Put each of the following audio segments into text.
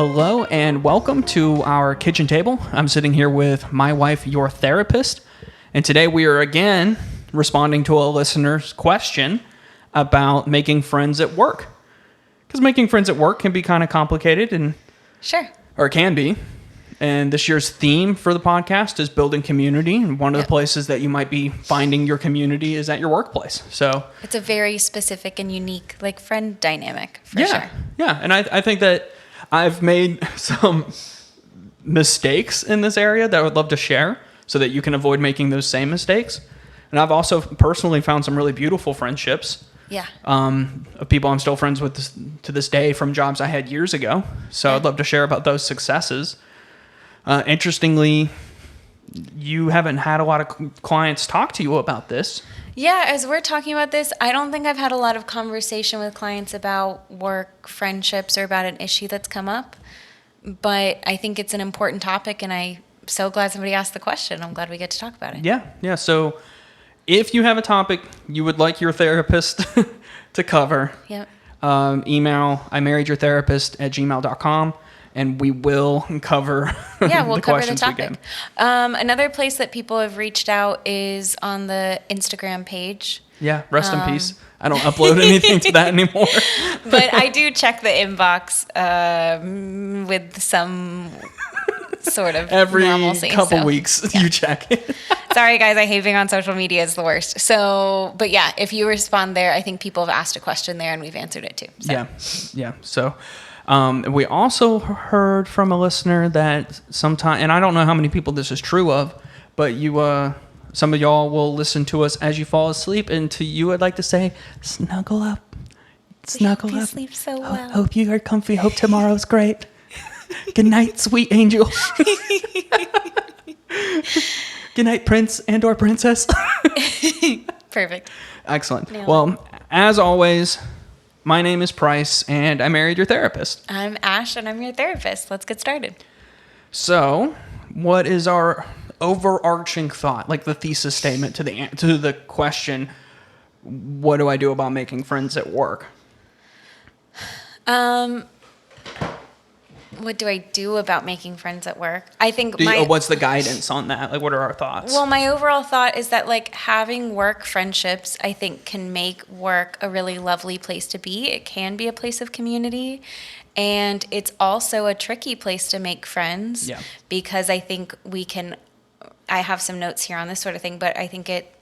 Hello and welcome to our kitchen table. I'm sitting here with my wife, your therapist, and today we are again responding to a listener's question about making friends at work. Because making friends at work can be kind of complicated, and or it can be. And this year's theme for the podcast is building community, and one of the places that you might be finding your community is at your workplace. So it's a very specific and unique, friend dynamic for sure. Yeah, and I think that I've made some mistakes in this area that I would love to share so that you can avoid making those same mistakes. And I've also personally found some really beautiful friendships. Yeah. Of people I'm still friends with to this day from jobs I had years ago. So I'd love to share about those successes. Interestingly, you haven't had a lot of clients talk to you about this. Yeah, as we're talking about this, I don't think I've had a lot of conversation with clients about work, friendships, or about an issue that's come up. But I think it's an important topic, and I'm so glad somebody asked the question. I'm glad we get to talk about it. Yeah. So if you have a topic you would like your therapist to cover, email imarriedyourtherapist@gmail.com. And we will cover we'll cover the topic. Another place that people have reached out is on the Instagram page. Yeah, rest in peace. I don't upload anything to that anymore. But I do check the inbox with some sort of every normalcy. Couple weeks you check it. Sorry, guys, I hate being on social media. It's the worst. So, but yeah, if you respond there, I think people have asked a question there and we've answered it too. So. Yeah. So... we also heard from a listener that sometime, and I don't know how many people this is true of, but some of y'all will listen to us as you fall asleep, and to you I'd like to say, snuggle up. Snuggle up. You sleep so well. Hope you are comfy. Hope tomorrow's great. Good night, sweet angel. Good night, prince and or princess. Perfect. Excellent. Well, as always, my name is Price, and I married your therapist. I'm Ash, and I'm your therapist. Let's get started. So, what is our overarching thought, like the thesis statement to the question, what do I do about making friends at work? What do I do about making friends at work? I think what's the guidance on that? Like, what are our thoughts? Well, my overall thought is that having work friendships, I think, can make work a really lovely place to be. It can be a place of community, and it's also a tricky place to make friends. Yeah. Because I think I have some notes here on this sort of thing, but I think it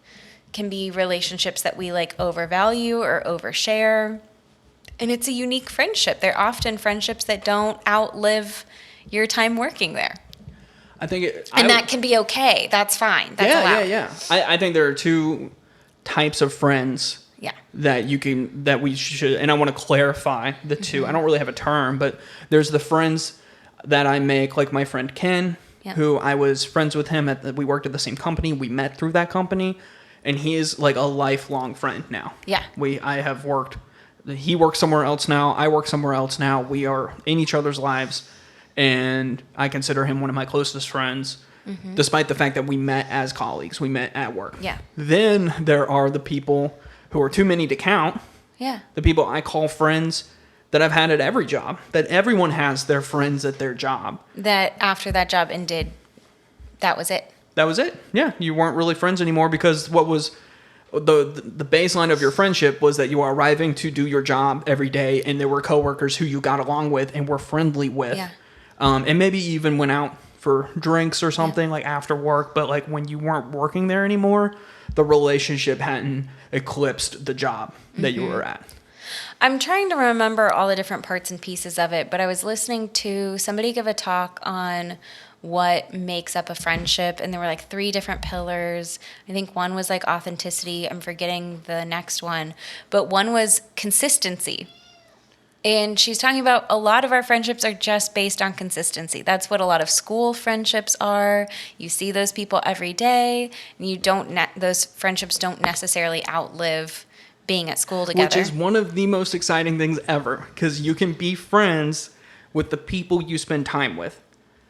can be relationships that we overvalue or overshare. And it's a unique friendship. They're often friendships that don't outlive your time working there. I think that can be okay. That's fine. That's allowed. Yeah. I think there are two types of friends that we should, and I want to clarify the two. I don't really have a term, but there's the friends that I make, like my friend Ken, who I was friends with him we worked at the same company. We met through that company, and he is like a lifelong friend now. Yeah. He works somewhere else now. I work somewhere else now. We are in each other's lives, and I consider him one of my closest friends, despite the fact that we met as colleagues. We met at work. Yeah. Then there are the people who are too many to count. Yeah. The people I call friends that I've had at every job, that everyone has their friends at their job. That after that job ended, that was it. That was it. Yeah. You weren't really friends anymore because what was... The baseline of your friendship was that you were arriving to do your job every day, and there were coworkers who you got along with and were friendly with. Yeah. And maybe even went out for drinks or something after work, but when you weren't working there anymore, the relationship hadn't eclipsed the job that you were at. I'm trying to remember all the different parts and pieces of it, but I was listening to somebody give a talk on what makes up a friendship, and there were 3 different pillars. I think one was authenticity. I'm forgetting the next one, but one was consistency. And she's talking about a lot of our friendships are just based on consistency. That's what a lot of school friendships are. You see those people every day, and those friendships don't necessarily outlive being at school together. Which is one of the most exciting things ever, because you can be friends with the people you spend time with.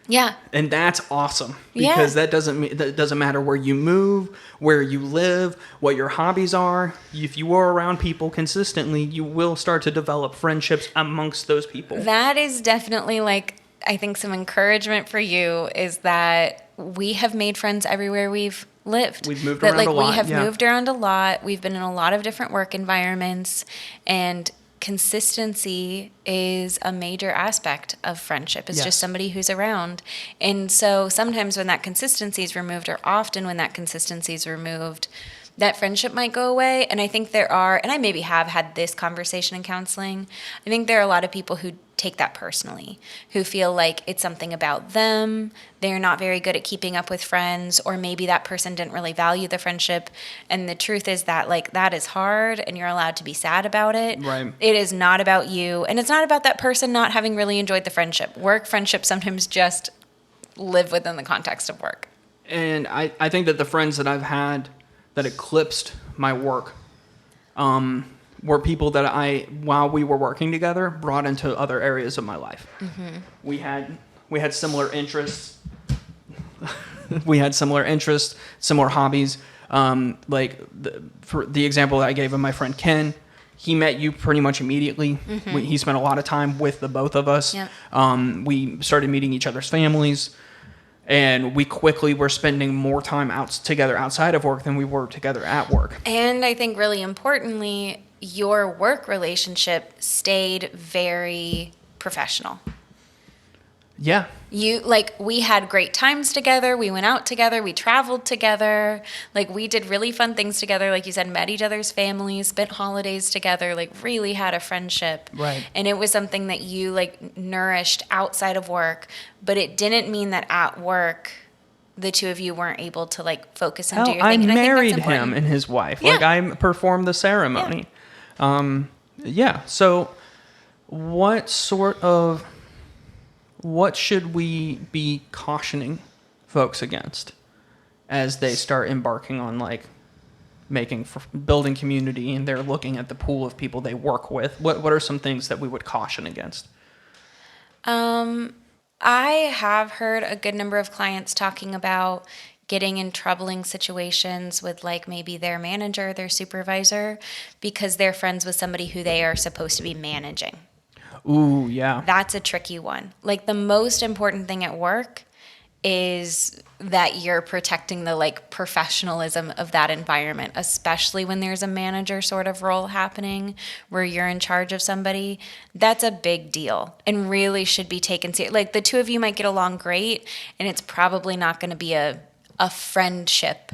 Yeah. And that's awesome because that doesn't matter where you move, where you live, what your hobbies are. If you are around people consistently, you will start to develop friendships amongst those people. That is definitely like, I think some encouragement for you is that we have made friends everywhere we've lived. We've moved around a lot. We have moved around a lot. We've been in a lot of different work environments, and consistency is a major aspect of friendship. It's just somebody who's around. And so sometimes when that consistency is removed, or often when that consistency is removed, that friendship might go away. And I think there are, and I maybe have had this conversation in counseling, I think there are a lot of people who take that personally, who feel like it's something about them. They're not very good at keeping up with friends, or maybe that person didn't really value the friendship. And the truth is that like that is hard, and you're allowed to be sad about it. Right. It is not about you, and it's not about that person not having really enjoyed the friendship. Work friendships sometimes just live within the context of work. And I think that the friends that I've had that eclipsed my work were people that while we were working together, brought into other areas of my life. Mm-hmm. We had similar interests. Similar hobbies. For the example that I gave of my friend Ken, he met you pretty much immediately. Mm-hmm. He spent a lot of time with the both of us. Yep. We started meeting each other's families. And we quickly were spending more time together outside of work than we were together at work. And I think really importantly, your work relationship stayed very professional. Yeah. We had great times together. We went out together. We traveled together. Like, we did really fun things together. Like you said, met each other's families, spent holidays together, like really had a friendship. Right. And it was something that you like nourished outside of work, but it didn't mean that at work the two of you weren't able to like focus and do your thing. I married him and his wife. Yeah. Like, I performed the ceremony. Yeah. So what should we be cautioning folks against as they start embarking on like building community, and they're looking at the pool of people they work with? What are some things that we would caution against? I have heard a good number of clients talking about getting in troubling situations with like maybe their manager, their supervisor, because they're friends with somebody who they are supposed to be managing. Ooh, yeah. That's a tricky one. Like, the most important thing at work is that you're protecting the like professionalism of that environment, especially when there's a manager sort of role happening where you're in charge of somebody. That's a big deal and really should be taken seriously. Like, the two of you might get along great, and it's probably not going to be a friendship.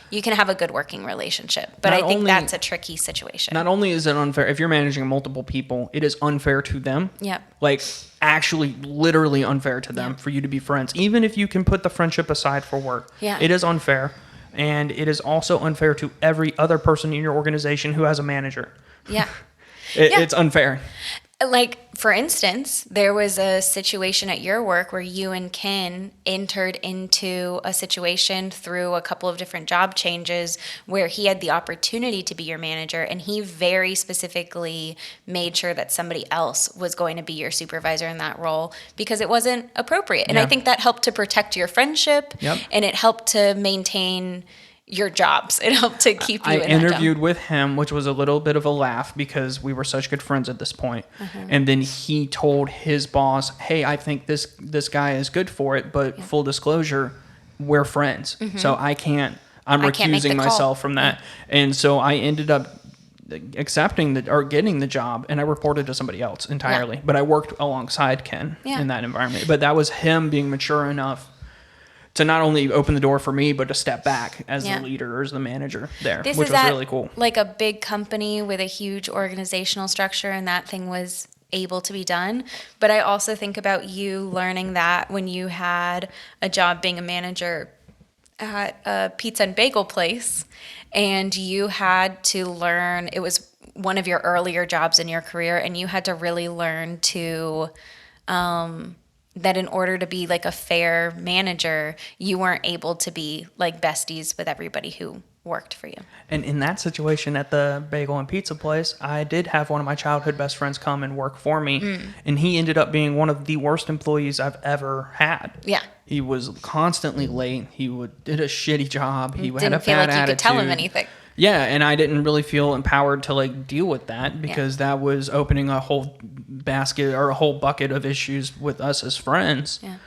You can have a good working relationship, but I think that's a tricky situation. Not only is it unfair, if you're managing multiple people, it is unfair to them. Yep. Like, actually, literally unfair to them for you to be friends. Even if you can put the friendship aside for work, it is unfair. And it is also unfair to every other person in your organization who has a manager. Yeah. It's unfair. Like, for instance, there was a situation at your work where you and Ken entered into a situation through a couple of different job changes where he had the opportunity to be your manager, and he very specifically made sure that somebody else was going to be your supervisor in that role because it wasn't appropriate. And I think that helped to protect your friendship, and it helped to maintain your jobs. It helped to keep you in that job. I interviewed with him, which was a little bit of a laugh because we were such good friends at this point. And then he told his boss, hey, I think this guy is good for it, but full disclosure, we're friends. So I'm recusing myself from that. And so I ended up accepting getting the job, and I reported to somebody else entirely. But I worked alongside Ken in that environment. But that was him being mature enough to not only open the door for me, but to step back as the leader or as the manager there, which was really cool. Like a big company with a huge organizational structure, and that thing was able to be done. But I also think about you learning that when you had a job being a manager at a pizza and bagel place, and you had to learn, it was one of your earlier jobs in your career, and you had to really learn to that in order to be like a fair manager, you weren't able to be like besties with everybody who worked for you. And in that situation at the bagel and pizza place, I did have one of my childhood best friends come and work for me. And he ended up being one of the worst employees I've ever had. Yeah. He was constantly late. He did a shitty job. He had a Didn't feel bad like you attitude. could tell him anything. Yeah, and I didn't really feel empowered to like deal with that because that was opening a whole basket or a whole bucket of issues with us as friends. Yeah.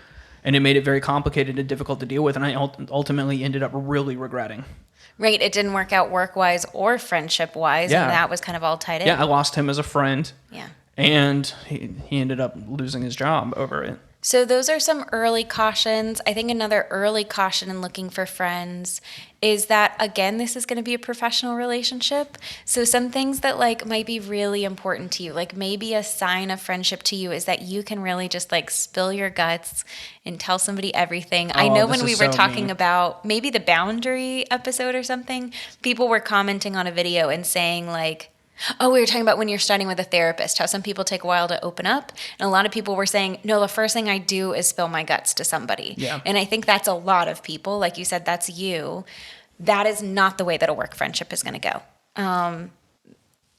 And it made it very complicated and difficult to deal with. And I ultimately ended up really regretting. Right. It didn't work out work-wise or friendship-wise. Yeah. And that was kind of all tied in. Yeah, I lost him as a friend. Yeah. And he ended up losing his job over it. So those are some early cautions. I think another early caution in looking for friends is that, again, this is going to be a professional relationship. So some things that like might be really important to you, like maybe a sign of friendship to you is that you can really just like spill your guts and tell somebody everything. I know when we were talking about maybe the boundary episode or something, people were commenting on a video and saying like, oh, we were talking about when you're studying with a therapist, how some people take a while to open up. And a lot of people were saying, no, the first thing I do is spill my guts to somebody. Yeah. And I think that's a lot of people. Like you said, that's you. That is not the way that a work friendship is going to go.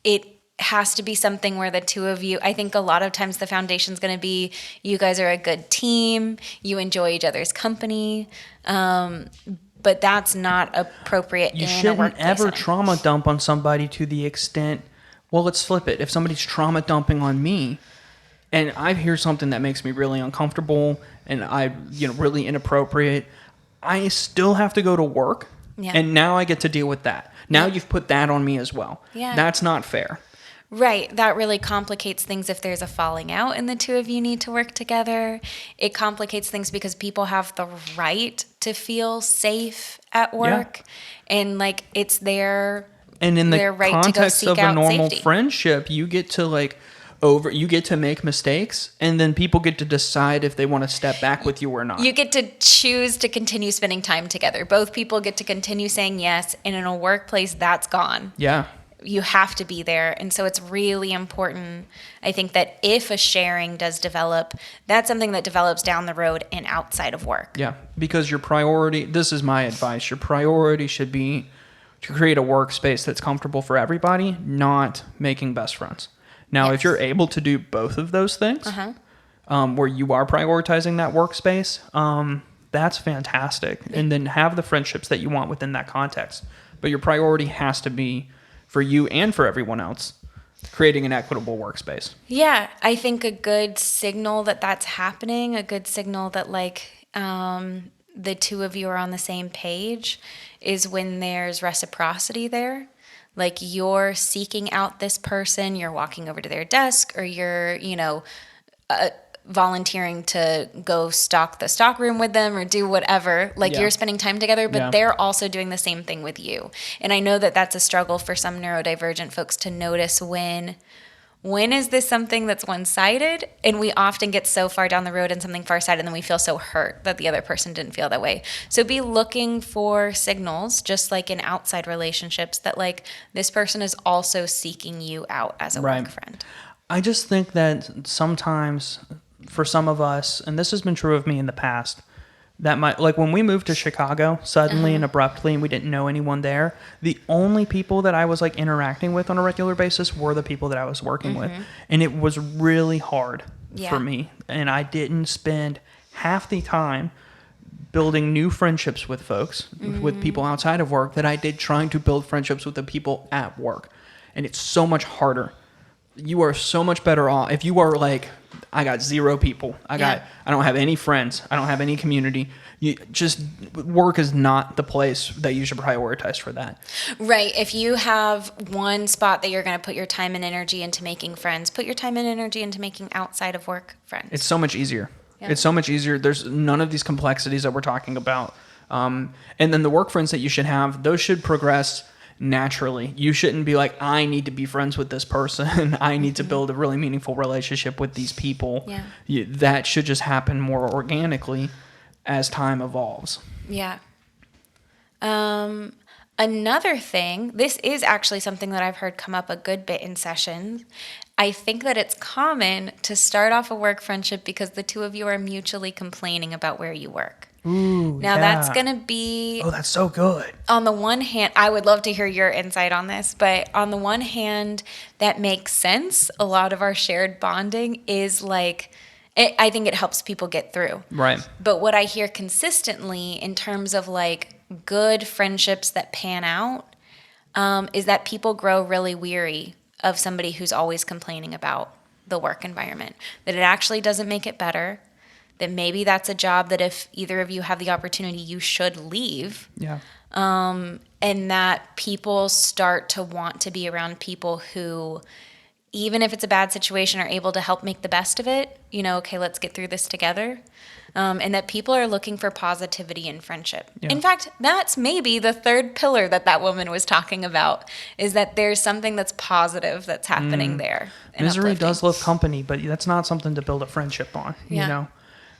It has to be something where the two of you, I think a lot of times the foundation is going to be you guys are a good team. You enjoy each other's company. But that's not appropriate in a workplace. You shouldn't ever trauma dump on somebody to the extent, well, let's flip it. If somebody's trauma dumping on me and I hear something that makes me really uncomfortable and really inappropriate, I still have to go to work. Yeah. And now I get to deal with that. Now you've put that on me as well. Yeah. That's not fair. Right. That really complicates things if there's a falling out and the two of you need to work together. It complicates things because people have the right to feel safe at work. Yeah. And like it's their and in the right context to go seek of a normal safety. Friendship, you get to you get to make mistakes and then people get to decide if they want to step back with you or not. You get to choose to continue spending time together. Both people get to continue saying yes. And in a workplace, that's gone. Yeah. You have to be there. And so it's really important, I think, that if a sharing does develop, that's something that develops down the road and outside of work. Yeah, because your priority, this is my advice, your priority should be to create a workspace that's comfortable for everybody, not making best friends. Now, if you're able to do both of those things, where you are prioritizing that workspace, that's fantastic. And then have the friendships that you want within that context. But your priority has to be for you and for everyone else, creating an equitable workspace. Yeah, I think a good signal that that's happening, a good signal that the two of you are on the same page is when there's reciprocity there. Like you're seeking out this person, you're walking over to their desk, or you're, volunteering to go stock the stock room with them or do whatever. You're spending time together, but they're also doing the same thing with you. And I know that that's a struggle for some neurodivergent folks to notice when is this something that's one-sided? And we often get so far down the road in something far-sided and then we feel so hurt that the other person didn't feel that way. So be looking for signals, just like in outside relationships, that this person is also seeking you out as a work friend. I just think that sometimes for some of us, and this has been true of me in the past, that when we moved to Chicago suddenly and abruptly and we didn't know anyone there, the only people that I was interacting with on a regular basis were the people that I was working with. And it was really hard for me. And I didn't spend half the time building new friendships with folks, with people outside of work, that I did trying to build friendships with the people at work. And it's so much harder. You are so much better off if you are I got zero people. I don't have any friends. I don't have any community. Work is not the place that you should prioritize for that. Right. If you have one spot that you're going to put your time and energy into making friends, put your time and energy into making outside of work friends. It's so much easier. Yeah. It's so much easier. There's none of these complexities that we're talking about. And then the work friends that you should have, those should progress naturally. You shouldn't be I need to be friends with this person. I need to build a really meaningful relationship with these people. Yeah. That should just happen more organically as time evolves. Yeah. Another thing, this is actually something that I've heard come up a good bit in sessions. I think that it's common to start off a work friendship because the two of you are mutually complaining about where you work. Ooh, Now that's going to be... Oh, that's so good. On the one hand, I would love to hear your insight on this, but on the one hand, that makes sense. A lot of our shared bonding is like... I think it helps people get through. Right. But what I hear consistently in terms of like good friendships that pan out is that people grow really weary of somebody who's always complaining about the work environment, that it actually doesn't make it better, that maybe that's a job that if either of you have the opportunity, you should leave. Yeah. And that people start to want to be around people who, even if it's a bad situation, are able to help make the best of it. You know, okay, let's get through this together. And that people are looking for positivity in friendship. Yeah. In fact, that's maybe the third pillar that woman was talking about, is that there's something that's positive that's happening there. Misery does love company, but that's not something to build a friendship on, you know?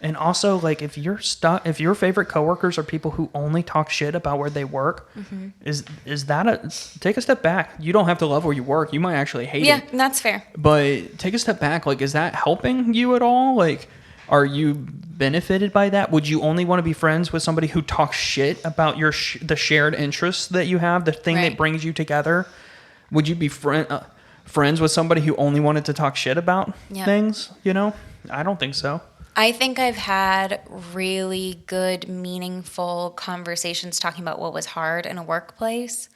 And also, like, if your favorite coworkers are people who only talk shit about where they work, is that take a step back. You don't have to love where you work. You might actually hate it. Yeah, that's fair. But take a step back. Like, is that helping you at all? Like, are you benefited by that? Would you only want to be friends with somebody who talks shit about the shared interests that you have, the thing that brings you together? Would you be friends with somebody who only wanted to talk shit about things? You know, I don't think so. I think I've had really good, meaningful conversations talking about what was hard in a workplace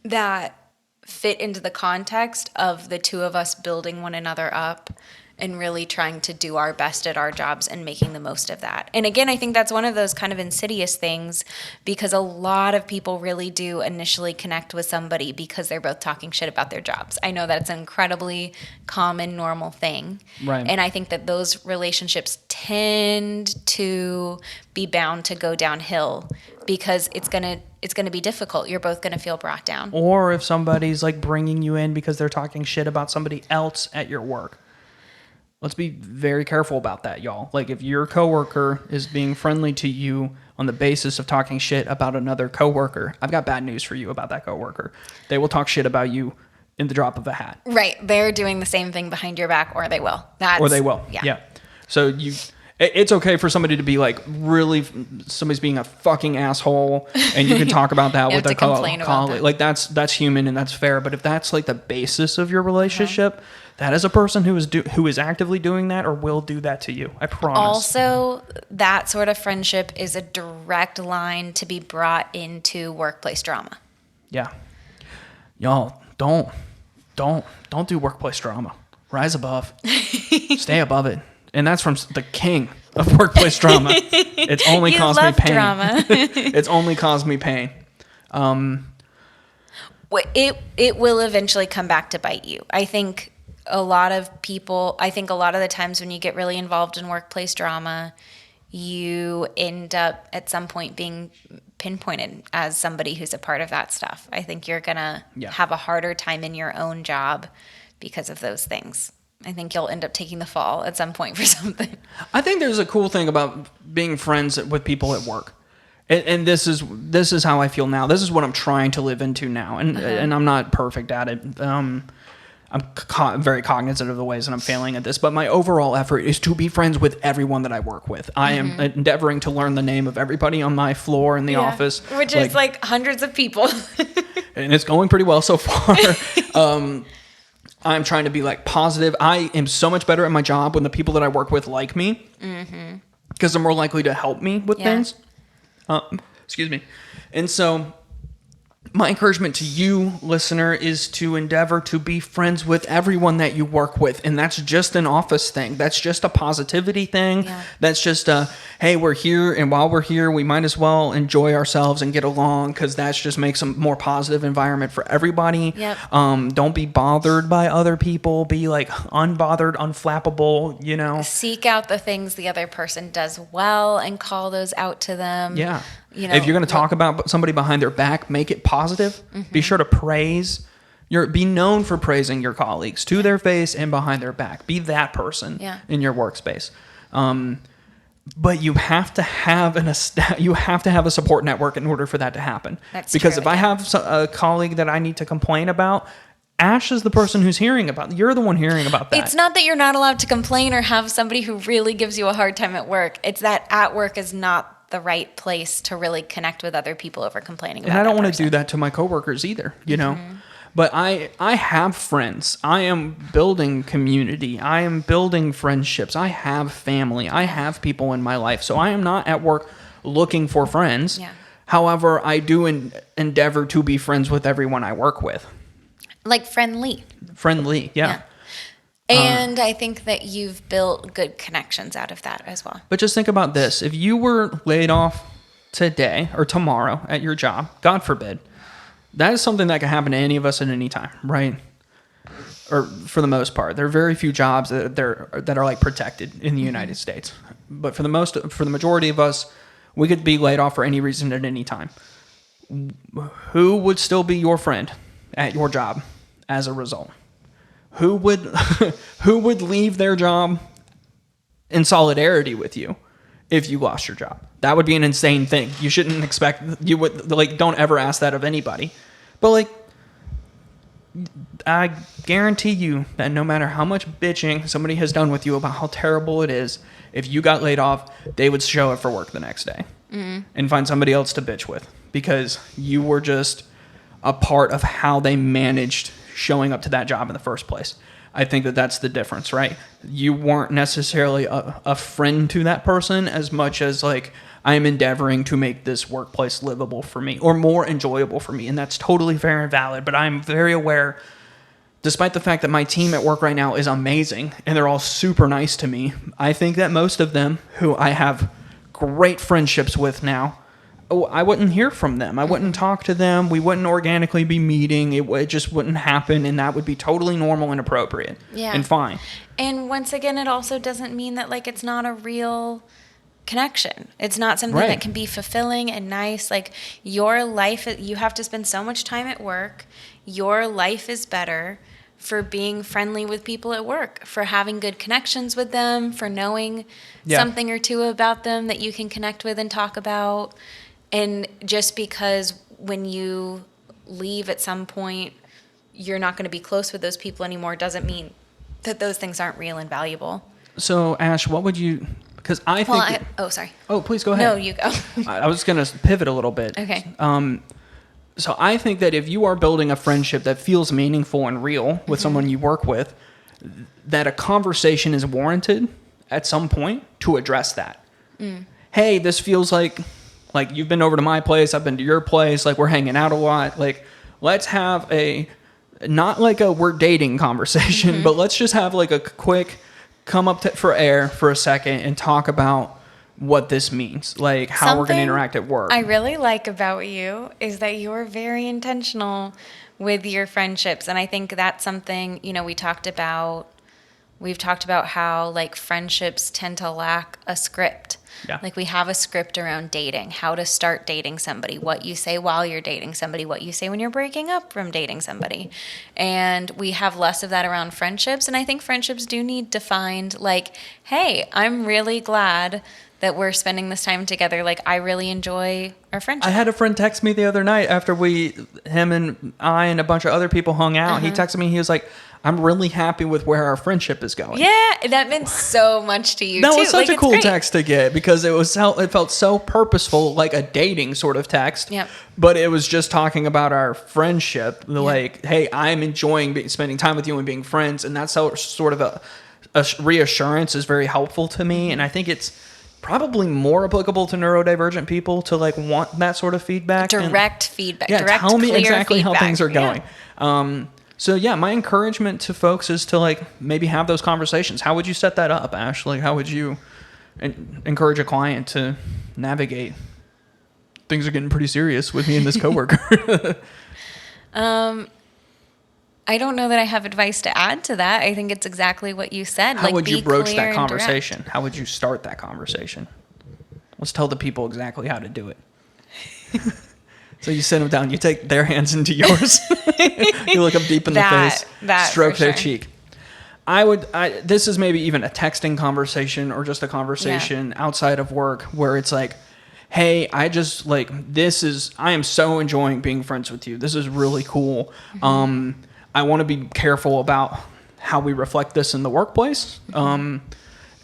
that fit into the context of the two of us building one another up and really trying to do our best at our jobs and making the most of that. And again, I think that's one of those kind of insidious things, because a lot of people really do initially connect with somebody because they're both talking shit about their jobs. I know that's an incredibly common, normal thing. Right. And I think that those relationships tend to be bound to go downhill because it's gonna be difficult. You're both gonna feel brought down. Or if somebody's like bringing you in because they're talking shit about somebody else at your work. Let's be very careful about that, y'all. Like, if your coworker is being friendly to you on the basis of talking shit about another coworker, I've got bad news for you about that coworker. They will talk shit about you in the drop of a hat. Right. They're doing the same thing behind your back, or they will. Or they will. Yeah. So it's okay for somebody to be like, really, somebody's being a fucking asshole, and you can talk about that with a colleague. Like, that's human and that's fair. But if that's like the basis of your relationship, that is a person who is actively doing that or will do that to you. I promise. Also, that sort of friendship is a direct line to be brought into workplace drama. Yeah. Y'all, don't do workplace drama. Rise above. Stay above it. And that's from the king of workplace drama. It's only caused me pain. Drama. It's only caused me pain. It will eventually come back to bite you. I think a lot of the times when you get really involved in workplace drama, you end up at some point being pinpointed as somebody who's a part of that stuff. I think you're going to have a harder time in your own job because of those things. I think you'll end up taking the fall at some point for something. I think there's a cool thing about being friends with people at work. And this is how I feel now. This is what I'm trying to live into now. And I'm not perfect at it. I'm very cognizant of the ways that I'm failing at this, but my overall effort is to be friends with everyone that I work with. I am endeavoring to learn the name of everybody on my floor in the office. Which is like hundreds of people. And it's going pretty well so far. I'm trying to be like positive. I am so much better at my job when the people that I work with like me. Because they're more likely to help me with things. Excuse me. And so my encouragement to you, listener, is to endeavor to be friends with everyone that you work with. And that's just an office thing. That's just a positivity thing. Yeah. That's just hey, we're here. And while we're here, we might as well enjoy ourselves and get along, because that just makes a more positive environment for everybody. Yep. Don't be bothered by other people. Be like unbothered, unflappable, you know. Seek out the things the other person does well and call those out to them. Yeah. You know, if you're going to talk about somebody behind their back, make it positive. Be sure to be known for praising your colleagues to their face and behind their back. Be that person in your workspace. But you have to have a support network in order for that to happen. That's because true, if I have a colleague that I need to complain about, Ash is the person who's hearing about it. You're the one hearing about that. It's not that you're not allowed to complain or have somebody who really gives you a hard time at work. It's that at work is not the right place to really connect with other people over complaining about. And I don't want to do that to my coworkers either, you know. But I have friends. I am building community. I am building friendships. I have family. I have people in my life. So I am not at work looking for friends. Yeah. However, I do endeavor to be friends with everyone I work with. Like friendly. Friendly, yeah. And I think that you've built good connections out of that as well. But just think about this. If you were laid off today or tomorrow at your job, God forbid, that is something that can happen to any of us at any time, right? Or for the most part. There are very few jobs that are like protected in the United States. But for the majority of us, we could be laid off for any reason at any time. Who would still be your friend at your job as a result? Who would leave their job in solidarity with you if you lost your job? That would be an insane thing. You shouldn't expect, you would, like, don't ever ask that of anybody. But, like, I guarantee you that no matter how much bitching somebody has done with you about how terrible it is, if you got laid off, they would show up for work the next day and find somebody else to bitch with because you were just a part of how they managed showing up to that job in the first place. I think that that's the difference, right? You weren't necessarily a friend to that person as much as like, I am endeavoring to make this workplace livable for me or more enjoyable for me. And that's totally fair and valid. But I'm very aware, despite the fact that my team at work right now is amazing and they're all super nice to me, I think that most of them who I have great friendships with now, I wouldn't hear from them. I wouldn't talk to them. We wouldn't organically be meeting. It just wouldn't happen. And that would be totally normal and appropriate and fine. And once again, it also doesn't mean that like it's not a real connection. It's not something that can be fulfilling and nice. Like your life, you have to spend so much time at work. Your life is better for being friendly with people at work, for having good connections with them, for knowing something or two about them that you can connect with and talk about. And just because when you leave at some point, you're not going to be close with those people anymore doesn't mean that those things aren't real and valuable. So, Ash, what would you... Because I think... sorry. Oh, please go ahead. No, you go. I was going to pivot a little bit. Okay. So I think that if you are building a friendship that feels meaningful and real with someone you work with, that a conversation is warranted at some point to address that. Hey, this feels like you've been over to my place, I've been to your place, like we're hanging out a lot. Like, let's have not like a we're dating conversation, but let's just have like a quick come up for air for a second and talk about what this means, like how we're going to interact at work. I really like about you is that you're very intentional with your friendships. And I think that's something, we've talked about how like friendships tend to lack a script. Yeah. Like we have a script around dating, how to start dating somebody, what you say while you're dating somebody, what you say when you're breaking up from dating somebody. And we have less of that around friendships. And I think friendships do need defined like, hey, I'm really glad that we're spending this time together. Like I really enjoy our friendship. I had a friend text me the other night after him and I and a bunch of other people hung out. He texted me, he was like, I'm really happy with where our friendship is going. Yeah, that meant so much to you, too. That was such a cool text to get because it felt so purposeful, like a dating sort of text. Yep. But it was just talking about our friendship. Like, hey, I'm enjoying spending time with you and being friends. And that's sort of a reassurance is very helpful to me. And I think it's probably more applicable to neurodivergent people to like want that sort of feedback. Direct feedback. Yeah, direct, tell me clear exactly feedback. how things are going. Yeah. So yeah, my encouragement to folks is to like maybe have those conversations. How would you set that up, Ash? Like how would you encourage a client to navigate? Things are getting pretty serious with me and this coworker. I don't know that I have advice to add to that. I think it's exactly what you said. How would you broach that conversation? How would you start that conversation? Let's tell the people exactly how to do it. So you sit them down, you take their hands into yours, you look them deep in the face, stroke their cheek. This is maybe even a texting conversation or just a conversation outside of work where it's like, hey, I am so enjoying being friends with you. This is really cool. I want to be careful about how we reflect this in the workplace.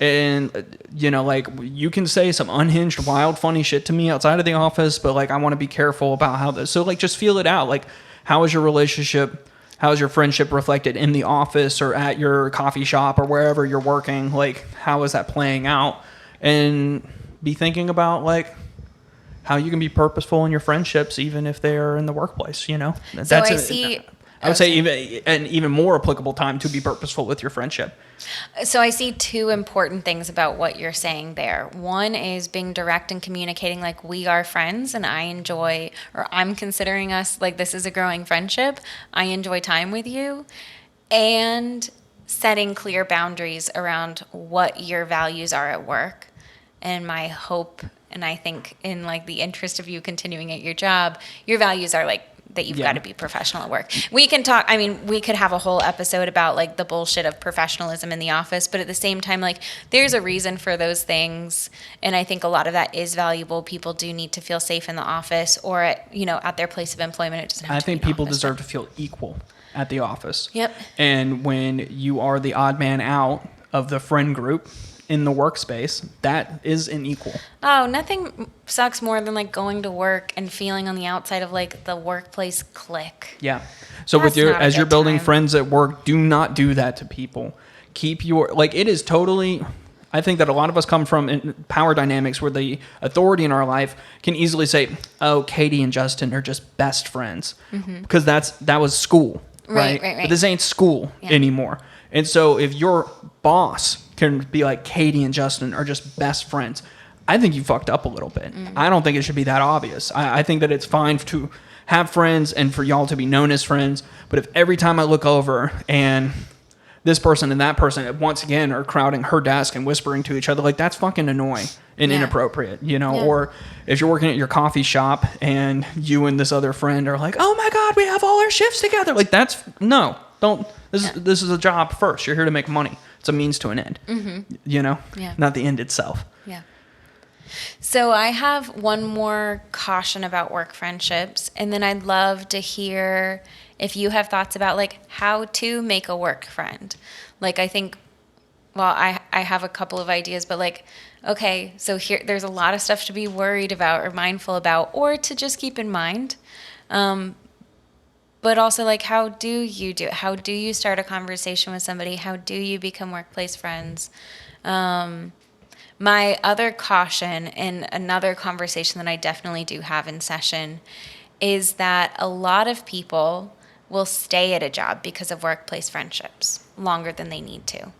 And, you know, like, you can say some unhinged, wild, funny shit to me outside of the office, but, like, I want to be careful about how this... So, like, just feel it out. Like, how is your relationship, how is your friendship reflected in the office or at your coffee shop or wherever you're working? Like, how is that playing out? And be thinking about, like, how you can be purposeful in your friendships, even if they're in the workplace, you know? I would say even more applicable time to be purposeful with your friendship. So I see two important things about what you're saying there. One is being direct and communicating like we are friends and I enjoy, or I'm considering us like this is a growing friendship. I enjoy time with you. And setting clear boundaries around what your values are at work. And my hope, and I think in like the interest of you continuing at your job, your values are like that you've got to be professional at work. We can talk, I mean, we could have a whole episode about like the bullshit of professionalism in the office, but at the same time, like there's a reason for those things. And I think a lot of that is valuable. People do need to feel safe in the office or at, you know, at their place of employment. It doesn't have I to think be people deserve to feel equal at the office. Yep. And when you are the odd man out of the friend group in the workspace, that is an equal. Oh, nothing sucks more than like going to work and feeling on the outside of like the workplace clique. Yeah. So That's as you're building time. friends at work, do not do that to people. Keep your, like, it is totally, I think that a lot of us come from in power dynamics where the authority in our life can easily say, oh, Katie and Justin are just best friends. Mm-hmm. Because that was school, right? Right. But this ain't school anymore. And so if your boss can be like Katie and Justin are just best friends, I think you fucked up a little bit. I don't think it should be that obvious. I think that it's fine to have friends and for y'all to be known as friends. But if every time I look over and this person and that person once again are crowding her desk and whispering to each other, like that's fucking annoying and inappropriate, you know? Or if you're working at your coffee shop and you and this other friend are like, oh my God, we have all our shifts together. Like this is a job first. You're here to make money. It's a means to an end, you know, not the end itself. Yeah. So I have one more caution about work friendships, and then I'd love to hear if you have thoughts about like how to make a work friend. Like I think, well, I have a couple of ideas, but like, okay, so here there's a lot of stuff to be worried about or mindful about, or to just keep in mind. But also, like, how do you do it? How do you start a conversation with somebody? How do you become workplace friends? My other caution, and another conversation that I definitely do have in session, is that a lot of people will stay at a job because of workplace friendships longer than they need to.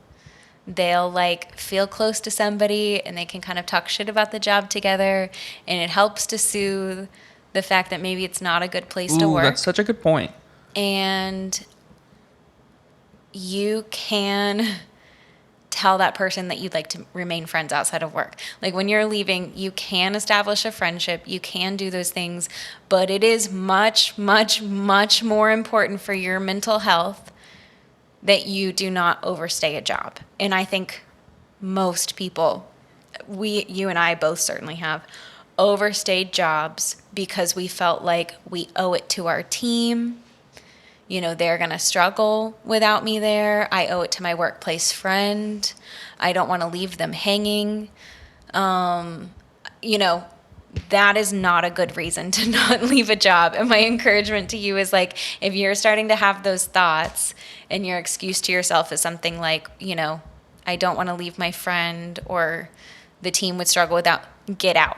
They'll, like, feel close to somebody, and they can kind of talk shit about the job together, and it helps to soothe the fact that maybe it's not a good place to work. That's such a good point. And you can tell that person that you'd like to remain friends outside of work. Like when you're leaving, you can establish a friendship. You can do those things. But it is much, much, much more important for your mental health that you do not overstay a job. And I think most people, you and I both certainly have, overstayed jobs because we felt like we owe it to our team. You know, they're going to struggle without me there. I owe it to my workplace friend. I don't want to leave them hanging. You know, that is not a good reason to not leave a job. And my encouragement to you is like, if you're starting to have those thoughts and your excuse to yourself is something like, you know, I don't want to leave my friend or the team would struggle without, get out.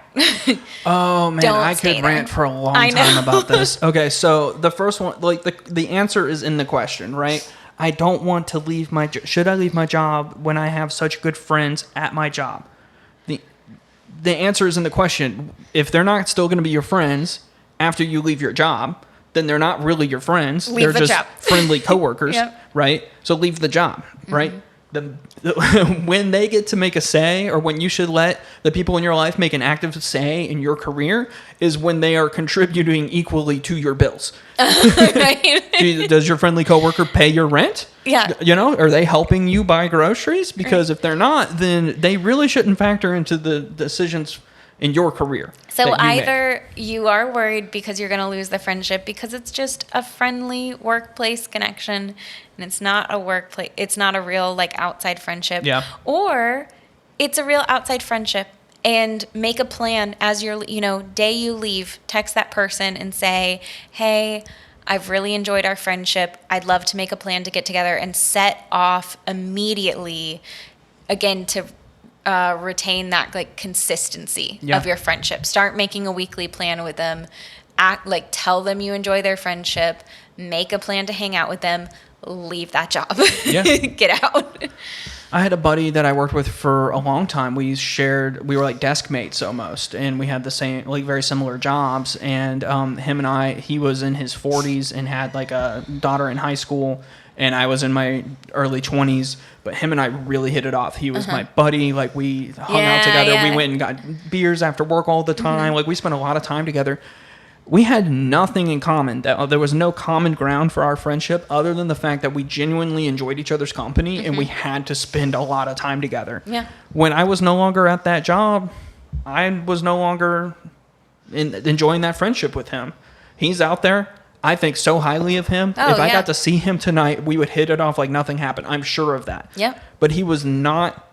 Oh man, I could rant for a long time about this. Okay, so the first one, like the answer is in the question, right? I don't want to leave my should I leave my job when I have such good friends at my job? The answer is in the question. If they're not still going to be your friends after you leave your job, then they're not really your friends. They're just friendly coworkers, right? So leave the job, right? When they get to make a say, or when you should let the people in your life make an active say in your career, is when they are contributing equally to your bills. Right? Does your friendly coworker pay your rent? Yeah. You know, are they helping you buy groceries? Because if they're not, then they really shouldn't factor into the decisions in your career. So either you are worried because you're going to lose the friendship because it's just a friendly workplace connection and it's not a real like outside friendship. Yeah. Or it's a real outside friendship, and make a plan as you're, day you leave, text that person and say, hey, I've really enjoyed our friendship. I'd love to make a plan to get together, and set off immediately again to retain that like consistency of your friendship. Start making a weekly plan with them. Tell them you enjoy their friendship. Make a plan to hang out with them. Leave that job. Yeah. Get out. I had a buddy that I worked with for a long time. We were like desk mates almost, and we had the same, like very similar jobs. And he was in his 40s and had like a daughter in high school, and I was in my early 20s. But him and I really hit it off. He was my buddy. Like we hung out together. Yeah. We went and got beers after work all the time. Like we spent a lot of time together. We had nothing in common. There was no common ground for our friendship other than the fact that we genuinely enjoyed each other's company and we had to spend a lot of time together. Yeah. When I was no longer at that job, I was no longer enjoying that friendship with him. He's out there. I think so highly of him. If I got to see him tonight, we would hit it off like nothing happened. I'm sure of that. Yeah. But he was not...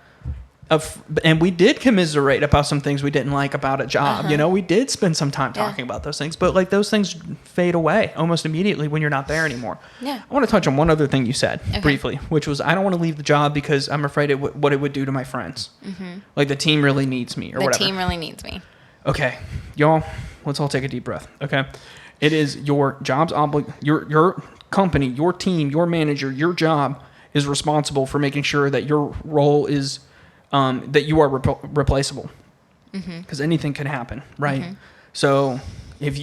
and we did commiserate about some things we didn't like about a job. We did spend some time talking about those things, but like those things fade away almost immediately when you're not there anymore. Yeah. I want to touch on one other thing you said briefly, which was I don't want to leave the job because I'm afraid what it would do to my friends. Like the team really needs me or whatever. The team really needs me. Okay, y'all, let's all take a deep breath. Okay. It is your job's your company, your team, your manager, your job is responsible for making sure that your role is that you are replaceable, because anything can happen, right? So if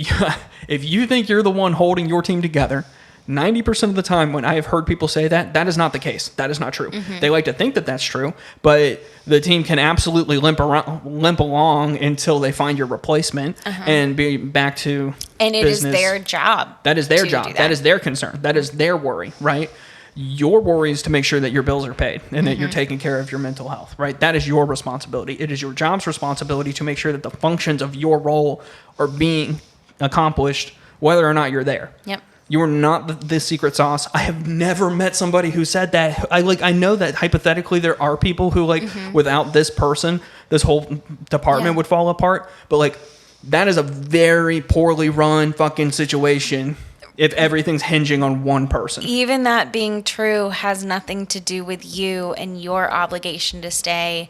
you think you're the one holding your team together, 90% of the time when I have heard people say that is not the case. That is not true. They like to think that that's true, but the team can absolutely limp along until they find your replacement and be back to and it business. Is their job. That is their job. That is their concern. That is their worry, right? Your worry is to make sure that your bills are paid and that you're taking care of your mental health, right? That is your responsibility. It is your job's responsibility to make sure that the functions of your role are being accomplished, whether or not you're there. Yep. You are not the secret sauce. I have never met somebody who said that. I know that hypothetically there are people who without this person, this whole department would fall apart. But that is a very poorly run fucking situation. If everything's hinging on one person. Even that being true has nothing to do with you and your obligation to stay.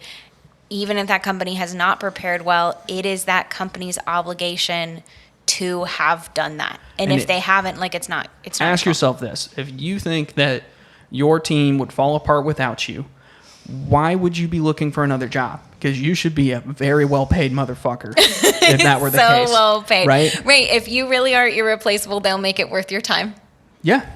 Even if that company has not prepared well, it is that company's obligation to have done that. And if they haven't, it's not. Ask yourself this. If you think that your team would fall apart without you, why would you be looking for another job? Because you should be a very well-paid motherfucker if that were the case. So well-paid. Right? Right. If you really are irreplaceable, they'll make it worth your time. Yeah.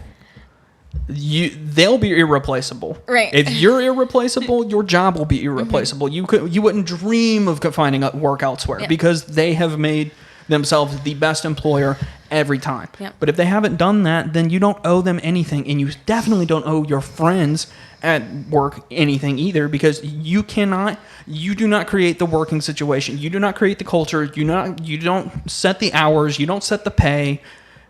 They'll be irreplaceable. Right. If you're irreplaceable, your job will be irreplaceable. You wouldn't dream of finding work elsewhere because they have made themselves the best employer every time. Yep. But if they haven't done that, then you don't owe them anything, and you definitely don't owe your friends at work anything either, because you do not create the working situation. You do not create the culture. You don't set the hours. You don't set the pay.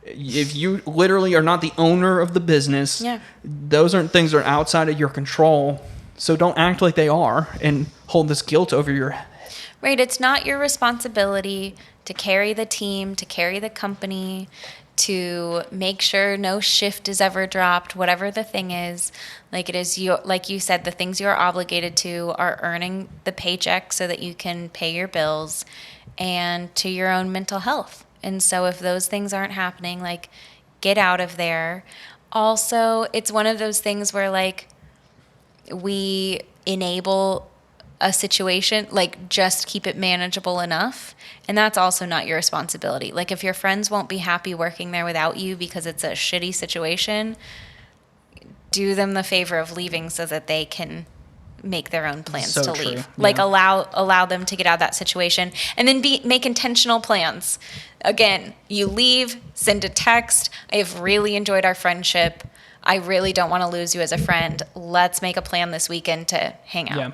If you literally are not the owner of the business, those aren't things that are outside of your control. So don't act like they are and hold this guilt over your head. Right. It's not your responsibility to carry the team, to carry the company, to make sure no shift is ever dropped, whatever the thing is. Like you said, the things you're obligated to are earning the paycheck so that you can pay your bills and to your own mental health. And so if those things aren't happening, get out of there. Also, it's one of those things where we enable a situation, just keep it manageable enough. And that's also not your responsibility. If your friends won't be happy working there without you because it's a shitty situation, do them the favor of leaving so that they can make their own plans to leave. Allow them to get out of that situation, and then make intentional plans. Again, you leave, send a text. I have really enjoyed our friendship. I really don't want to lose you as a friend. Let's make a plan this weekend to hang out. Yeah.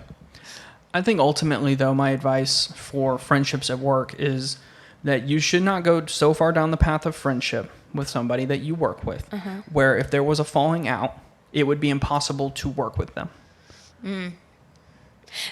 I think ultimately, though, my advice for friendships at work is that you should not go so far down the path of friendship with somebody that you work with, where if there was a falling out, it would be impossible to work with them.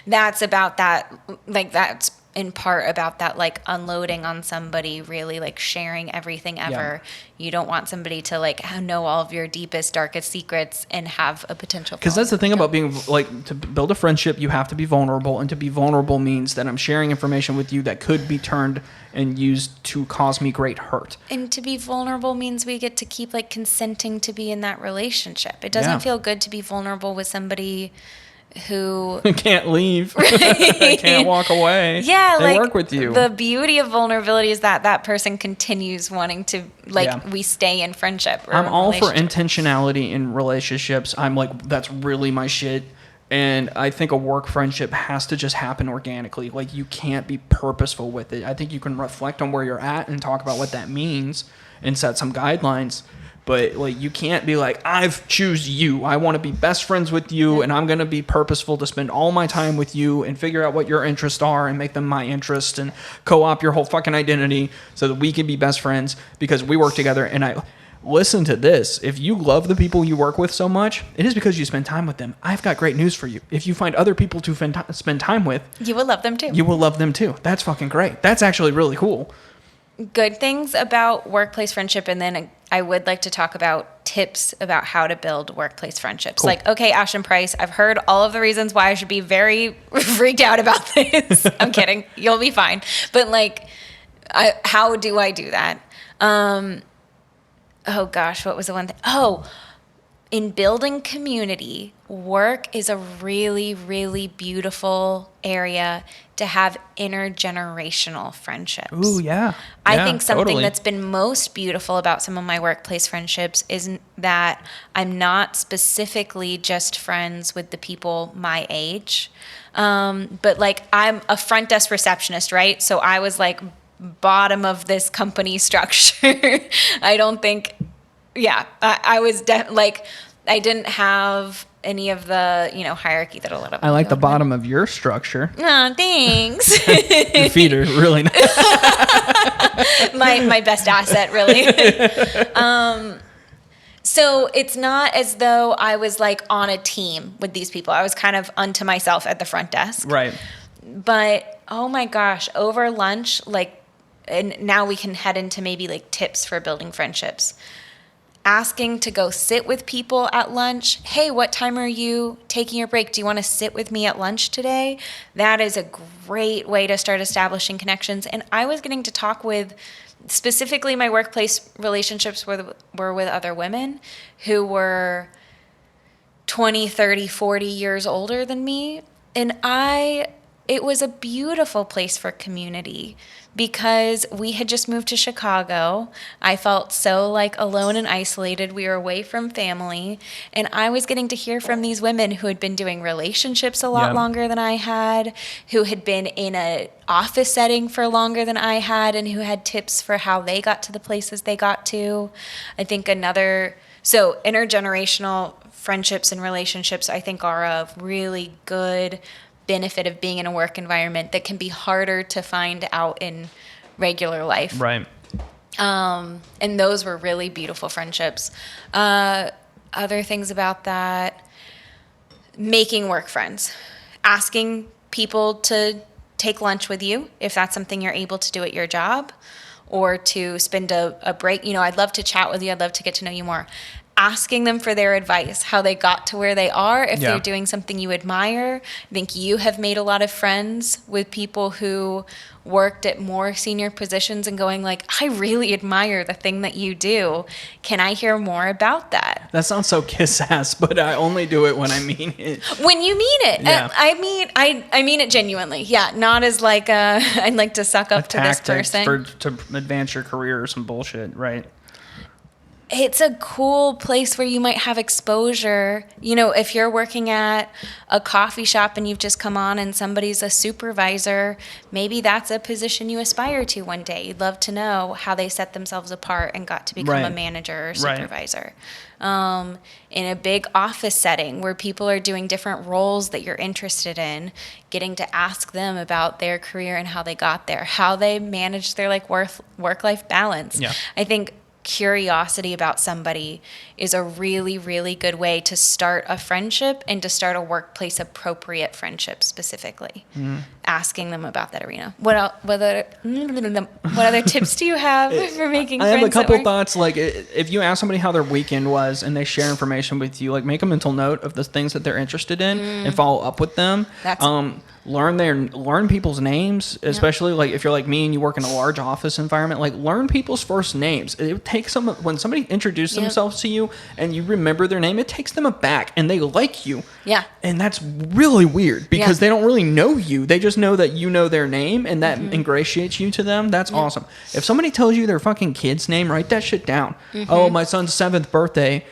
That's about that, like that's in part about that, like unloading on somebody, really like sharing everything ever. You don't want somebody to like know all of your deepest, darkest secrets and have a potential. Because that's the thing about being like, to build a friendship, you have to be vulnerable, and to be vulnerable means that I'm sharing information with you that could be turned and used to cause me great hurt. And to be vulnerable means we get to keep like consenting to be in that relationship. It doesn't feel good to be vulnerable with somebody who can't leave. They can't walk away. Yeah, they like work with you. The beauty of vulnerability is that person continues wanting to, like, we stay in friendship. I'm all for intentionality in relationships. I'm like, that's really my shit. And I think a work friendship has to just happen organically. Like, you can't be purposeful with it. I think you can reflect on where you're at and talk about what that means and set some guidelines. But like, you can't be like, I choose you. I want to be best friends with you, and I'm going to be purposeful to spend all my time with you and figure out what your interests are and make them my interests and co-op your whole fucking identity so that we can be best friends because we work together. And I listen to this. If you love the people you work with so much, it is because you spend time with them. I've got great news for you. If you find other people to spend time with, you will love them too. You will love them too. That's fucking great. That's actually really cool. Good things about workplace friendship, and then I would like to talk about tips about how to build workplace friendships. Cool. Like, okay, Ashton Price, I've heard all of the reasons why I should be very freaked out about this. I'm kidding. You'll be fine. But like, how do I do that? Oh gosh, what was the one thing? Oh, in building community, work is a really, really beautiful area to have intergenerational friendships. Ooh, yeah. I think something that's been most beautiful about some of my workplace friendships is that I'm not specifically just friends with the people my age, but like I'm a front desk receptionist, right? So I was like bottom of this company structure. I don't think, I was like, I didn't have any of the, hierarchy that a lot of I like the bottom of your structure. Oh, thanks. Your feet are really nice. my best asset, really. So it's not as though I was like on a team with these people. I was kind of unto myself at the front desk. Right. But oh my gosh, over lunch, like, and now we can head into maybe like tips for building friendships. Asking to go sit with people at lunch. Hey, what time are you taking your break? Do you want to sit with me at lunch today? That is a great way to start establishing connections. And I was getting to talk with, specifically my workplace relationships were with other women who were 20, 30, 40 years older than me. And it was a beautiful place for community because we had just moved to Chicago. I felt so like alone and isolated. We were away from family. And I was getting to hear from these women who had been doing relationships a lot longer than I had, who had been in an office setting for longer than I had, and who had tips for how they got to the places they got to. I think so intergenerational friendships and relationships, I think, are a really good benefit of being in a work environment that can be harder to find out in regular life. Right. And those were really beautiful friendships. Other things about that, making work friends, asking people to take lunch with you if that's something you're able to do at your job, or to spend a break. I'd love to chat with you. I'd love to get to know you more. Asking them for their advice, how they got to where they are, if they're doing something you admire. I think you have made a lot of friends with people who worked at more senior positions and going like, I really admire the thing that you do. Can I hear more about that? That sounds so kiss ass, but I only do it when I mean it. When you mean it. Yeah. I mean it genuinely. Yeah, not as like I'd like to suck up to this person. To advance your career or some bullshit, right? it's a cool place where you might have exposure. You know, if you're working at a coffee shop and you've just come on and somebody's a supervisor, maybe that's a position you aspire to one day. You'd love to know how they set themselves apart and got to become a manager or supervisor. In a big office setting where people are doing different roles that you're interested in, getting to ask them about their career and how they got there, how they manage their like work-life balance. Yeah. I think curiosity about somebody is a really, really good way to start a friendship and to start a workplace appropriate friendship specifically. Asking them about that arena. What other tips do you have for making friends? I have a couple thoughts. Like, if you ask somebody how their weekend was and they share information with you, like make a mental note of the things that they're interested in and follow up with them. Learn people's names, especially like if you're like me and you work in a large office environment. Like, learn people's first names. It takes when somebody introduces themselves to you and you remember their name, it takes them aback and they like you. Yeah. And that's really weird because they don't really know you. They just know that you know their name and that ingratiates you to them. That's awesome. If somebody tells you their fucking kid's name, write that shit down. Oh, my son's 7th birthday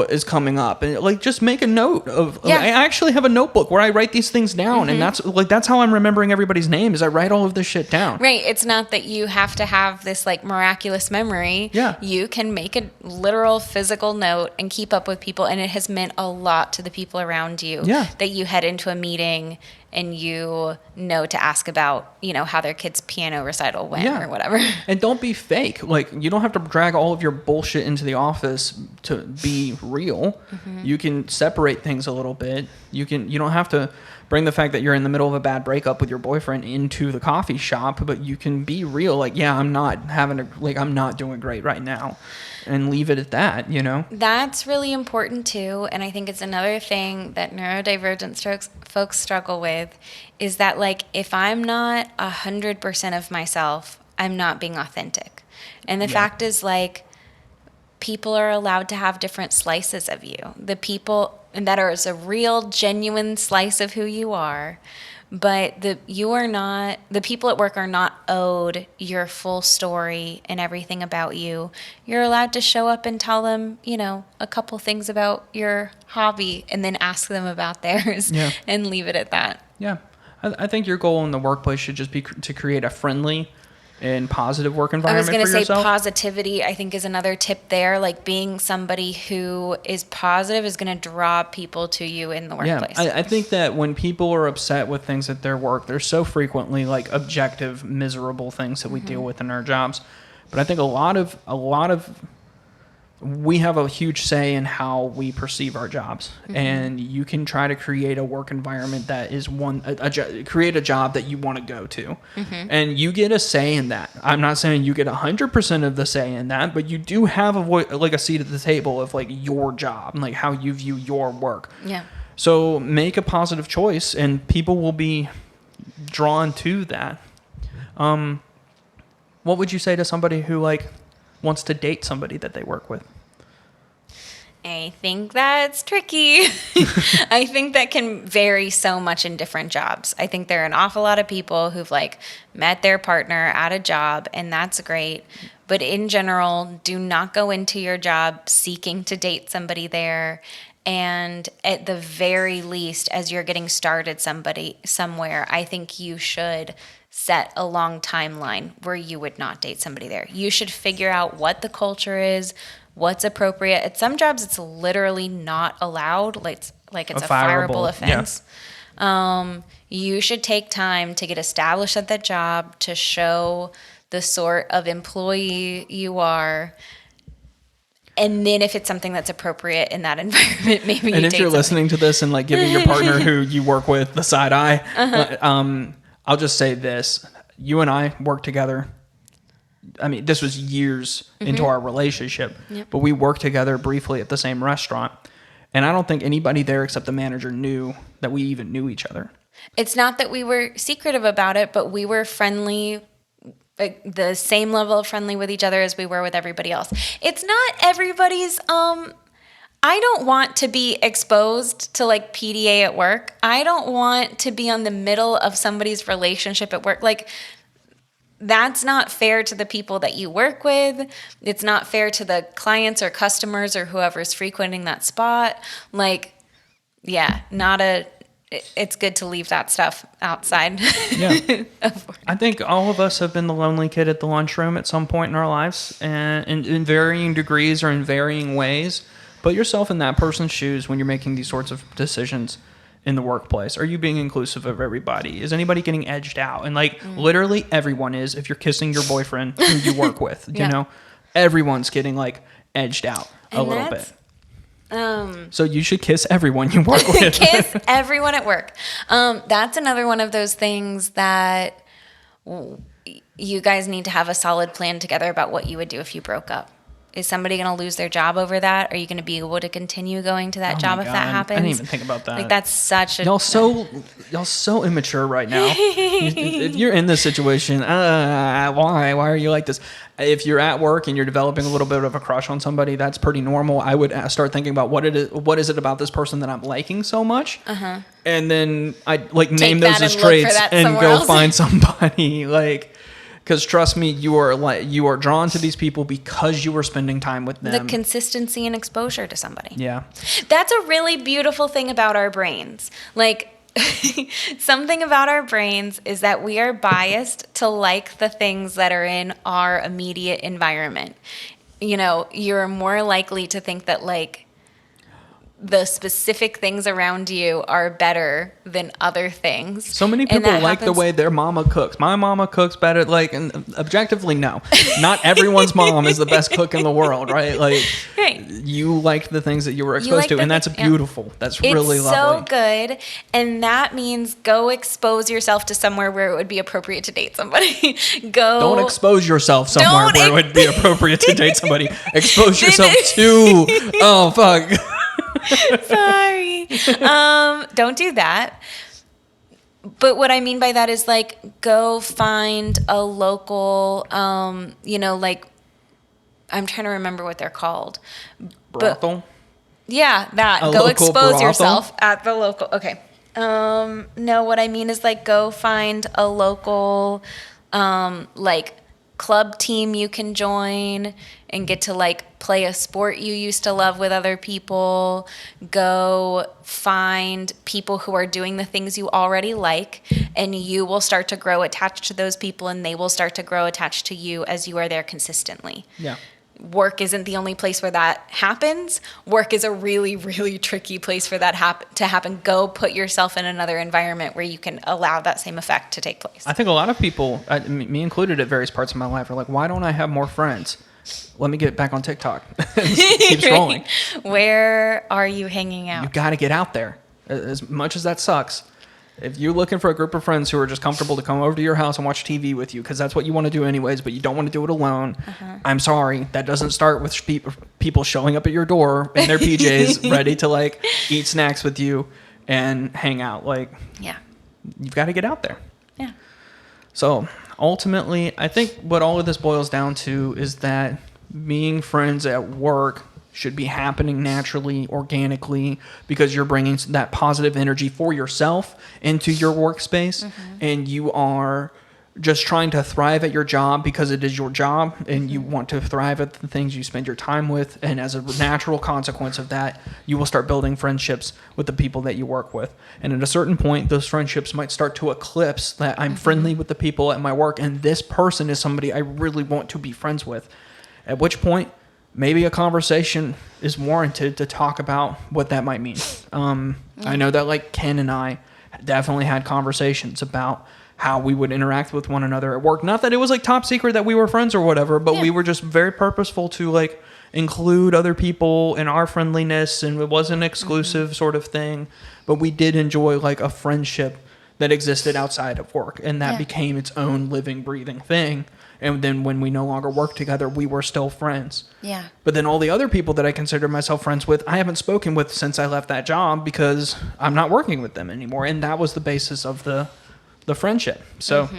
is coming up, and like just make a note of I actually have a notebook where I write these things down, and that's how I'm remembering everybody's name, is I write all of this shit down. Right. It's not that you have to have this like miraculous memory. Yeah. You can make a literal physical note and keep up with people, and it has meant a lot to the people around you that you head into a meeting and you know to ask about, you know, how their kid's piano recital went or whatever. And don't be fake. Like, you don't have to drag all of your bullshit into the office to be real. You can separate things a little bit. You don't have to bring the fact that you're in the middle of a bad breakup with your boyfriend into the coffee shop, but you can be real. Like, I'm not doing great right now, and leave it at that, you know? That's really important too. And I think it's another thing that neurodivergent folks struggle with is that, like, if I'm not 100% of myself, I'm not being authentic. And the fact is, like, people are allowed to have different slices of you. The people that are a real, genuine slice of who you are, but the people at work are not owed your full story and everything about you. You're allowed to show up and tell them, you know, a couple things about your hobby and then ask them about theirs and leave it at that. Yeah. I think your goal in the workplace should just be to create a friendly and positive work environment for yourself. I was going to say positivity, I think, is another tip there. Like, being somebody who is positive is going to draw people to you in the workplace. I think that when people are upset with things at their work, there's so frequently like objective, miserable things that we deal with in our jobs. But I think a lot of we have a huge say in how we perceive our jobs, and you can try to create a work environment that is create a job that you want to go to, and you get a say in that. I'm not saying you get 100% of the say in that, but you do have a seat at the table of like your job and like how you view your work. Yeah. So make a positive choice, and people will be drawn to that. What would you say to somebody who like wants to date somebody that they work with? I think that's tricky. I think that can vary so much in different jobs. I think there are an awful lot of people who've like met their partner at a job, and that's great. But in general, do not go into your job seeking to date somebody there. And at the very least, as you're getting started somewhere, I think you should set a long timeline where you would not date somebody there. You should figure out what the culture is, what's appropriate. At some jobs, it's literally not allowed. Like it's a fireable offense. Yeah. You should take time to get established at that job, to show the sort of employee you are. And then if it's something that's appropriate in that environment, maybe you date. And if you're listening to this and like giving your partner who you work with the side eye, I'll just say this. You and I worked together. I mean, this was years into our relationship, but we worked together briefly at the same restaurant. And I don't think anybody there except the manager knew that we even knew each other. It's not that we were secretive about it, but we were friendly, like the same level of friendly with each other as we were with everybody else. It's not everybody's, I don't want to be exposed to like PDA at work. I don't want to be on the middle of somebody's relationship at work. Like, that's not fair to the people that you work with. It's not fair to the clients or customers or whoever's frequenting that spot. Like, yeah, it's good to leave that stuff outside. Yeah. I think all of us have been the lonely kid at the lunchroom at some point in our lives, and in varying degrees or in varying ways. Put yourself in that person's shoes when you're making these sorts of decisions in the workplace. Are you being inclusive of everybody? Is anybody getting edged out? And like literally everyone is. If you're kissing your boyfriend who you work with, you know, everyone's getting like edged out a little bit. So you should kiss everyone you work with. Kiss everyone at work. That's another one of those things that you guys need to have a solid plan together about what you would do if you broke up. Is somebody going to lose their job over that? Are you going to be able to continue going to that job if that happens? I didn't even think about that. Like, that's such a... Y'all so immature right now. If you're in this situation, why are you like this? If you're at work and you're developing a little bit of a crush on somebody, that's pretty normal. I would start thinking about what is it about this person that I'm liking so much? Uh-huh. And then I'd like name those as traits and go find somebody like... Because trust me, you are drawn to these people because you are spending time with them. The consistency and exposure to somebody. Yeah. That's a really beautiful thing about our brains. Like, something about our brains is that we are biased to like the things that are in our immediate environment. You know, you're more likely to think that, like, the specific things around you are better than other things. So many people like the way their mama cooks. My mama cooks better. Like, and objectively, no. Not everyone's mom is the best cook in the world, right? Like, you liked the things that you were exposed to, and that's beautiful. That's really lovely. It's so good, and that means go expose yourself to somewhere where it would be appropriate to date somebody. Don't expose yourself somewhere where it would be appropriate to date somebody. Expose yourself to... Oh, fuck. Sorry. Don't do that. But what I mean by that is, like, go find a local, like, I'm trying to remember what they're called. Brothel? Yeah, that. Go expose brothel? Yourself at the local. Okay. No, what I mean is, like, go find a local, like, club team you can join and get to like play a sport you used to love with other people. Go find people who are doing the things you already like, and you will start to grow attached to those people, and they will start to grow attached to you as you are there consistently. Yeah. Work isn't the only place where that happens. Work is a really, really tricky place for that to happen. Go put yourself in another environment where you can allow that same effect to take place. I think a lot of people, me included at various parts of my life, are like, why don't I have more friends? Let me get back on TikTok. Keep scrolling. Where are you hanging out? You got to get out there. As much as that sucks. If you're looking for a group of friends who are just comfortable to come over to your house and watch TV with you, because that's what you want to do anyways, but you don't want to do it alone, I'm sorry. That doesn't start with people showing up at your door in their PJs, ready to like eat snacks with you and hang out. Like, yeah, you've got to get out there. Yeah. So ultimately, I think what all of this boils down to is that being friends at work should be happening naturally, organically, because you're bringing that positive energy for yourself into your workspace, and you are just trying to thrive at your job because it is your job, and you want to thrive at the things you spend your time with, and as a natural consequence of that, you will start building friendships with the people that you work with. And at a certain point, those friendships might start to eclipse that I'm friendly with the people at my work, and this person is somebody I really want to be friends with, at which point maybe a conversation is warranted to talk about what that might mean. I know that like Ken and I definitely had conversations about how we would interact with one another at work. Not that it was like top secret that we were friends or whatever, but we were just very purposeful to like include other people in our friendliness, and it wasn't an exclusive sort of thing, but we did enjoy like a friendship that existed outside of work, and that became its own living, breathing thing. And then when we no longer worked together, we were still friends. Yeah. But then all the other people that I consider myself friends with, I haven't spoken with since I left that job because I'm not working with them anymore. And that was the basis of the friendship. So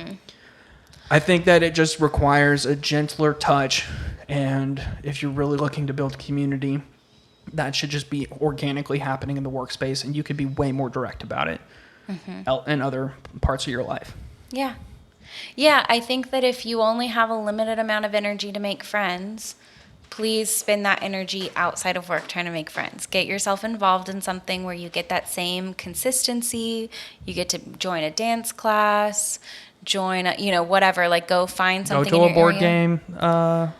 I think that it just requires a gentler touch. And if you're really looking to build community, that should just be organically happening in the workspace. And you could be way more direct about it in other parts of your life. Yeah. Yeah, I think that if you only have a limited amount of energy to make friends, please spend that energy outside of work trying to make friends. Get yourself involved in something where you get that same consistency. You get to join a dance class, join whatever. Like, go find something Go in to your a board area. game, a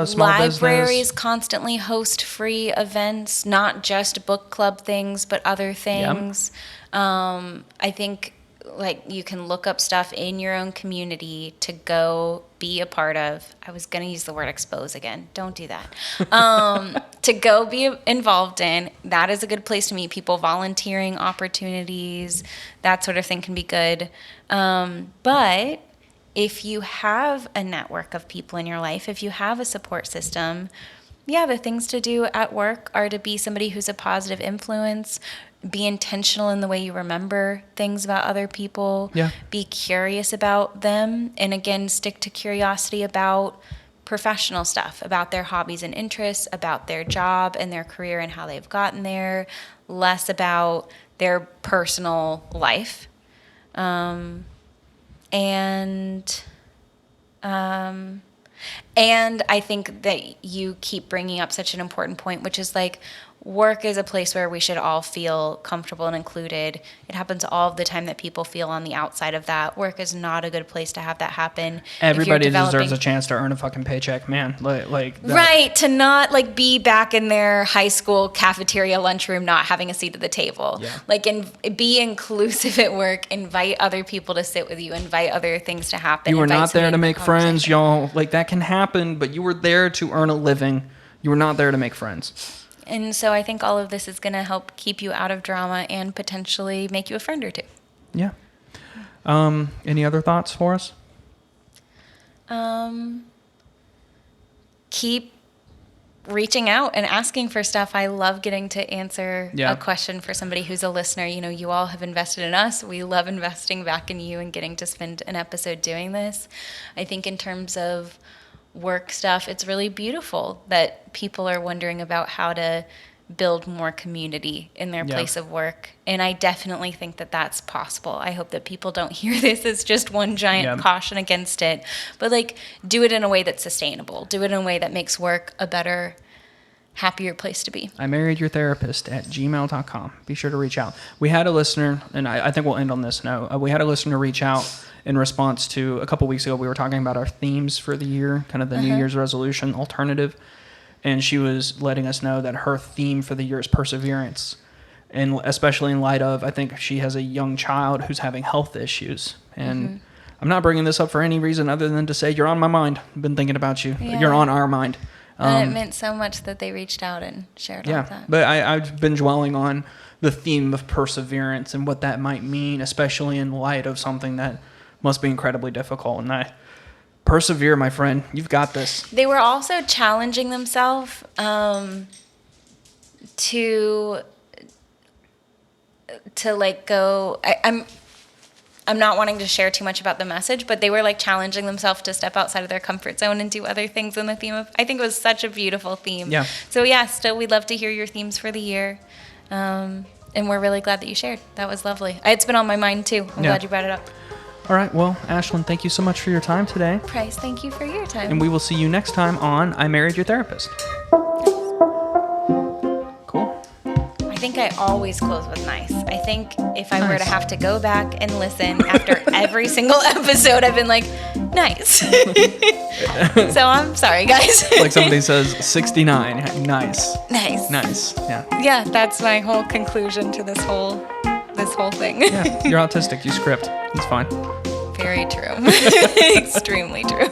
small Libraries business. constantly host free events, not just book club things, but other things. I think like you can look up stuff in your own community to go be a part of. I was going to use the word expose again. Don't do that. To go be involved in. That is a good place to meet people. Volunteering opportunities, that sort of thing can be good. But if you have a network of people in your life, if you have a support system, yeah, the things to do at work are to be somebody who's a positive influence, be intentional in the way you remember things about other people, be curious about them, and again, stick to curiosity about professional stuff, about their hobbies and interests, about their job and their career and how they've gotten there, less about their personal life. And I think that you keep bringing up such an important point, which is like, work is a place where we should all feel comfortable and included. It happens all the time that people feel on the outside of that. Work is not a good place to have that happen. Everybody deserves a chance to earn a fucking paycheck, man. Like that. Right, to not like be back in their high school cafeteria lunchroom not having a seat at the table. Yeah. Like, be inclusive at work, invite other people to sit with you, invite other things to happen. You were not there to make friends, y'all. Like, that can happen, but you were there to earn a living. You were not there to make friends. And so I think all of this is going to help keep you out of drama and potentially make you a friend or two. Yeah. Any other thoughts for us? Keep reaching out and asking for stuff. I love getting to answer a question for somebody who's a listener. You know, you all have invested in us. We love investing back in you and getting to spend an episode doing this. I think in terms of work stuff, it's really beautiful that people are wondering about how to build more community in their place of work. And I definitely think that that's possible. I hope that people don't hear this as just one giant caution against it, but like, do it in a way that's sustainable. Do it in a way that makes work a better, happier place to be. imarriedyourtherapist@gmail.com. Be sure to reach out. We had a listener, and I think we'll end on this note. We had a listener reach out in response to a couple weeks ago. We were talking about our themes for the year, kind of the New Year's resolution alternative. And she was letting us know that her theme for the year is perseverance. And especially in light of, I think she has a young child who's having health issues. And I'm not bringing this up for any reason other than to say, you're on my mind. I've been thinking about you. Yeah. You're on our mind. And it meant so much that they reached out and shared all that. But I've been dwelling on the theme of perseverance and what that might mean, especially in light of something that must be incredibly difficult. And persevere, my friend. You've got this. They were also challenging themselves to like go. I'm not wanting to share too much about the message, but they were like challenging themselves to step outside of their comfort zone and do other things in the theme of. I think it was such a beautiful theme. Yeah. So yeah, still we'd love to hear your themes for the year. And we're really glad that you shared. That was lovely. It's been on my mind too. I'm glad you brought it up. All right. Well, Ashlyn, thank you so much for your time today. Price, thank you for your time. And we will see you next time on I Married Your Therapist. Cool. I think I always close with nice. I think if I were to have to go back and listen after every single episode, I've been like, nice. So I'm sorry, guys. Like somebody says 69. Nice. Nice. Nice. Yeah. Yeah, that's my whole conclusion to this whole thing. Yeah, you're autistic. You script. It's fine. Very true. Extremely true.